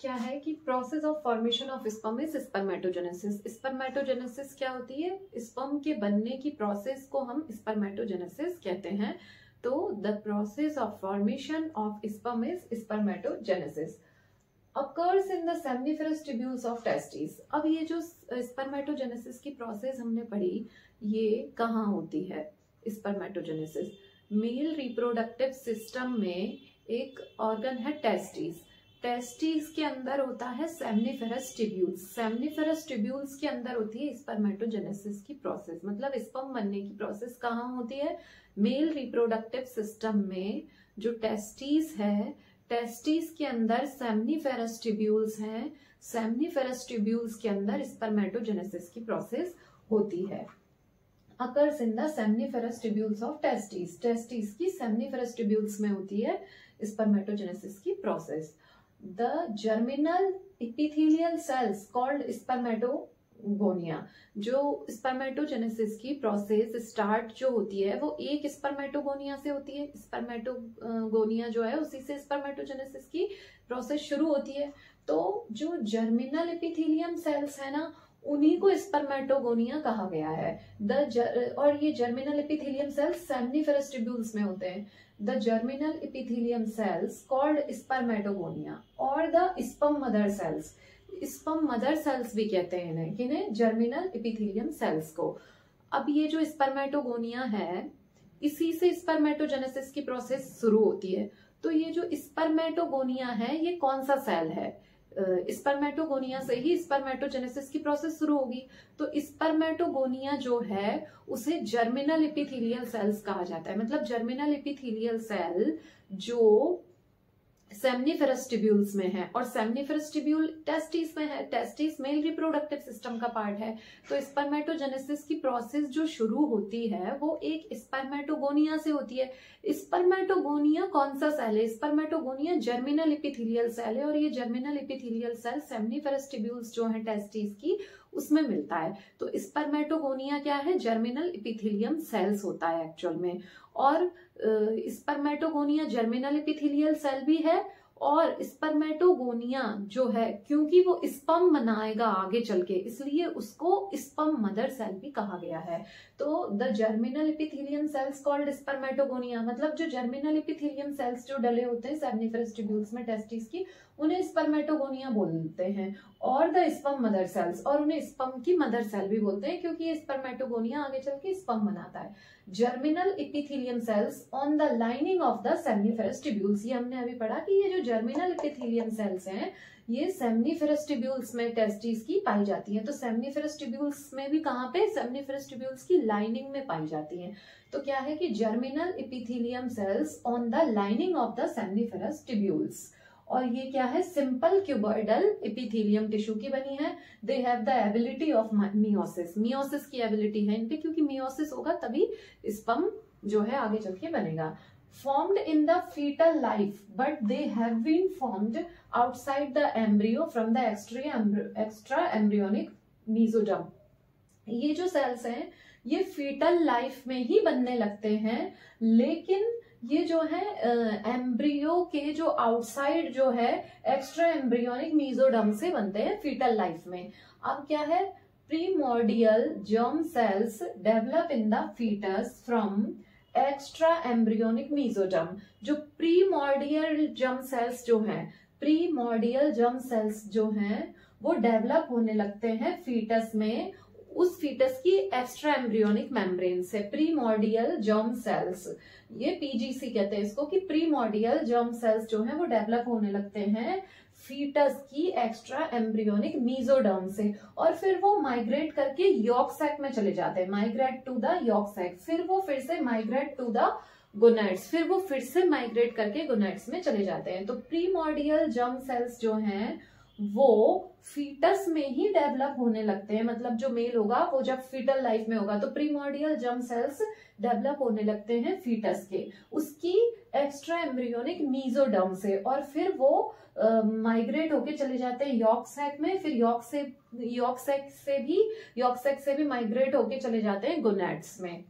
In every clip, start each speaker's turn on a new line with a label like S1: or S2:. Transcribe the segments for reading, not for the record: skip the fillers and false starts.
S1: क्या है कि process of formation of sperm is spermatogenesis. Spermatogenesis क्या होती है? स्पर्म के बनने की प्रोसेस को हम स्पर्मेटोजेनेसिस कहते हैं। तो the process of formation of sperm is spermatogenesis occurs in the seminiferous tubules of testes। अब ये जो स्पर्मेटोजेनेसिस की प्रोसेस हमने पढ़ी, ये कहाँ होती है? स्पर्मेटोजेनेसिस मेल रिप्रोडक्टिव सिस्टम में एक ऑर्गन है टेस्टिस। टेस्टिस के अंदर होता है सेमनीफेरस ट्यूब्यूल्स। सेमनीफेरस ट्यूब्यूल्स के अंदर होती है स्पर्मेटोजेनेसिस की प्रोसेस। मतलब स्पर्म बनने की प्रोसेस कहाँ होती है? मेल रिप्रोडक्टिव सिस्टम में जो टेस्टिस है, टेस्टिस के अंदर सेमनीफेरस ट्यूब्यूल्स हैं। सेमनीफेरस ट्यूब्यूल्स के अंदर स्पर्मेटोजेनेसिस की प्रोसेस होती है। occurs in the seminiferous tubules of testes। Testis की सेमनीफेरस ट्यूब्यूल्स में होती है स्पर्मेटोजेनेसिस की process. The germinal epithelial cells called spermatogonia. जो स्पर्मेटोजेनेसिस की प्रोसेस स्टार्ट जो होती है वो एक स्पर्मेटोगोनिया से होती है। स्पर्मेटोगोनिया जो है उसी से स्पर्मेटोजेनेसिस की प्रोसेस शुरू होती है। तो जो जर्मिनल एपिथेलियम सेल्स है ना, उन्हीं को स्पर्मेटोगोनिया कहा गया है। और ये germinal epithelium cells seminiferous tubules में होते हैं। The germinal epithelium cells called spermatogonia or the sperm mother cells. Sperm mother cells भी कहते हैं इन्हें, किन्हें? जर्मिनल एपिथेलियम सेल्स को। अब ये जो स्पर्मेटोगोनिया है, इसी से स्पर्मेटोजेनेसिस की प्रोसेस शुरू होती है। तो ये जो स्पर्मेटोगोनिया है, ये कौन सा सेल है? स्पर्मेटोगोनिया से ही स्पर्मेटोजेनेसिस की प्रोसेस शुरू होगी। तो स्पर्मेटोगोनिया जो है उसे जर्मिनल एपिथेलियल सेल्स कहा जाता है। मतलब जर्मिनल एपिथेलियल सेल जो सेमनीफेरस ट्यूब्यूल्स में है, और सेमनीफेरस ट्यूब्यूल टेस्टिस में है। टेस्टिस मेल रिप्रोडक्टिव सिस्टम का पार्ट है। तो स्पर्मेटोजेनेसिस की प्रोसेस जो शुरू होती है वो एक स्पर्मेटोगोनिया से होती है। स्पर्मेटोगोनिया कौन सा सेल है? स्पर्मेटोगोनिया जर्मिनल एपिथेलियल सेल है, और ये germinal epithelial cell seminiferous tubules जो है टेस्टिस की, उसमें मिलता है। तो स्पर्मेटोगोनिया क्या है? जर्मिनल एपिथेलियम सेल्स होता है एक्चुअल में। और स्पर्मेटोगोनिया जर्मिनल एपिथेलियल सेल भी है, और स्पर्मेटोगोनिया जो है क्योंकि वो स्पर्म बनाएगा आगे चल के, इसलिए उसको स्पर्म मदर सेल भी कहा गया है। तो the germinal epithelium cells called spermatogonia. मतलब जो जर्मिनल एपिथेलियम सेल्स जो डले होते हैं सेमनीफेरस ट्यूब्यूल्स में टेस्टिस की, उन्हें स्पर्मेटोगोनिया बोलते हैं। और द स्पर्म मदर सेल्स, और उन्हें स्पर्म की मदर सेल भी बोलते हैं, क्योंकि ये स्पर्मेटोगोनिया आगे चल के स्पर्म बनाता है। Germinal epithelium sales on the lining of the seminiferous tubules. ये हमने अभी पढ़ा कि ये जो जर्मिनल एपिथेलियम सेल्स हैं, ये सेमनीफेरस ट्यूब्यूल्स में टेस्टिस की पाई जाती है। तो सेमनीफेरस ट्यूब्यूल्स में भी कहाँ पे? सेमनीफेरस ट्यूब्यूल्स की लाइनिंग में पाई जाती है। तो क्या है कि germinal epithelium sales on the lining of the seminiferous tubules. और ये क्या है? सिंपल क्यूबॉइडल एपिथेलियम टिश्यू की बनी है। They have the ability of meiosis. Meiosis की एबिलिटी है इनपे, क्योंकि मियोसिस होगा तभी स्पर्म जो है आगे चल के बनेगा। Formed in the fetal life, but they have been formed outside the embryo from the extra embryonic mesoderm। ये जो सेल्स हैं ये फीटल लाइफ में ही बनने लगते हैं, लेकिन ये जो है एम्ब्रियो के जो आउटसाइड जो है एक्स्ट्रा एम्ब्रियोनिक मीजोडर्म से बनते हैं फीटल लाइफ में। अब क्या है? Primordial germ cells develop in the foetus from extra embryonic mesoderm. जो प्रीमोर्डियल जर्म सेल्स जो हैं, प्रीमोर्डियल जर्म सेल्स जो हैं वो डेवलप होने लगते हैं फीटस में, उस फीटस की एक्स्ट्रा एम्ब्रियोनिक मेम्ब्रेन से। प्रीमोर्डियल जर्म सेल्स, ये पीजीसी कहते हैं इसको, कि प्रीमोर्डियल जर्म सेल्स जो हैं वो डेवलप होने लगते हैं फीटस की एक्स्ट्रा एम्ब्रियोनिक मीजोडर्म से, और फिर वो माइग्रेट करके यॉर्क सैक में चले जाते हैं। Migrate to the yolk sac, फिर वो फिर से माइग्रेट टू द गोनेड्स, फिर वो फिर से माइग्रेट करके गोनेड्स में चले जाते हैं। तो प्रीमोर्डियल जर्म सेल्स जो हैं वो फीटस में ही डेवलप होने लगते हैं। मतलब जो मेल होगा वो जब फीटल लाइफ में होगा तो प्रीमोर्डियल जर्म सेल्स डेवलप होने लगते हैं फीटस के, उसकी एक्स्ट्रा एम्ब्रियोनिक मीजोडर्म से, और फिर वो माइग्रेट होके चले जाते हैं यॉर्क सैक में, फिर यॉर्क सैक से भी माइग्रेट होके चले जाते हैं गोनेड्स में।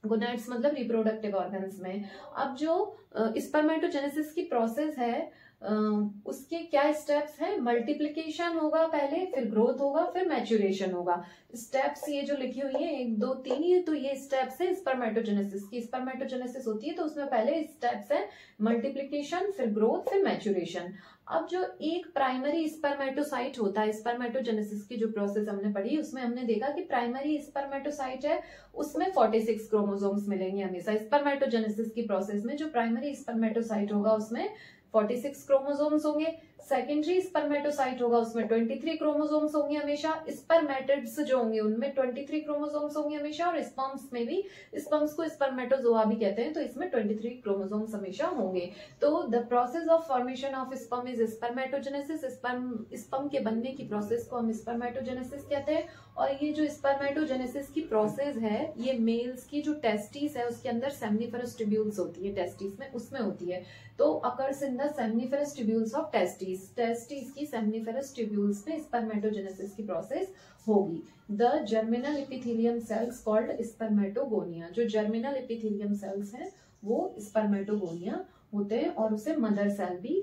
S1: गोनेड्स मतलब रिप्रोडक्टिव ऑर्गन्स में। अब जो स्पर्मेटोजेनेसिस की प्रोसेस है उसके क्या स्टेप्स हैं? मल्टीप्लिकेशन होगा पहले, फिर ग्रोथ होगा, फिर मैच्यूरेशन होगा। स्टेप्स ये जो लिखी हुई है 1 2 3, ये तो ये स्टेप्स है स्पर्मेटोजेनेसिस की। स्पर्मेटोजेनेसिस होती है तो उसमें पहले स्टेप्स है मल्टीप्लिकेशन, फिर ग्रोथ, फिर मैच्यूरेशन। अब जो एक प्राइमरी स्पर्मेटोसाइट होता है, स्पर्मेटोजेनेसिस की जो प्रोसेस हमने पढ़ी उसमें हमने देखा कि प्राइमरी स्पर्मेटोसाइट है उसमें 46 क्रोमोसोम्स मिलेंगे हमेशा। स्पर्मेटोजेनेसिस की प्रोसेस में जो प्राइमरी स्पर्मेटोसाइट होगा उसमें 46 क्रोमोसोम्स होंगे। सेकेंडरी स्पर्मेटोसाइट होगा उसमें 23 क्रोमोसोम्स होंगे हमेशा। स्पर्मेटिड्स जो होंगे उनमें 23 क्रोमोसोम्स होंगे हमेशा, और स्पर्म्स में भी, स्पर्म्स को स्पर्मेटोजोआ भी कहते हैं, तो इसमें 23 क्रोमोसोम्स हमेशा होंगे। तो the process of formation of sperm is spermatogenesis. Sperm के बनने की प्रोसेस को हम स्पर्मेटोजेनेसिस कहते हैं। और ये जो स्पर्मेटोजेनेसिस की प्रोसेस है ये मेल्स की जो टेस्टिस है उसके अंदर सेमनिफरस ट्यूब्यूल्स होती है, टेस्टिस में उसमें होती है। तो occurs in the seminiferous tubules of testis, testis की सेमनिफरस ट्यूब्यूल्स में स्पर्मेटोजेनेसिस की प्रोसेस होगी। The germinal epithelium cells called spermatogonia. जो जर्मिनल एपिथेलियम सेल्स हैं वो स्पर्मेटोगोनिया होते हैं और उसे मदर सेल भी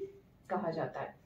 S1: कहा जाता है।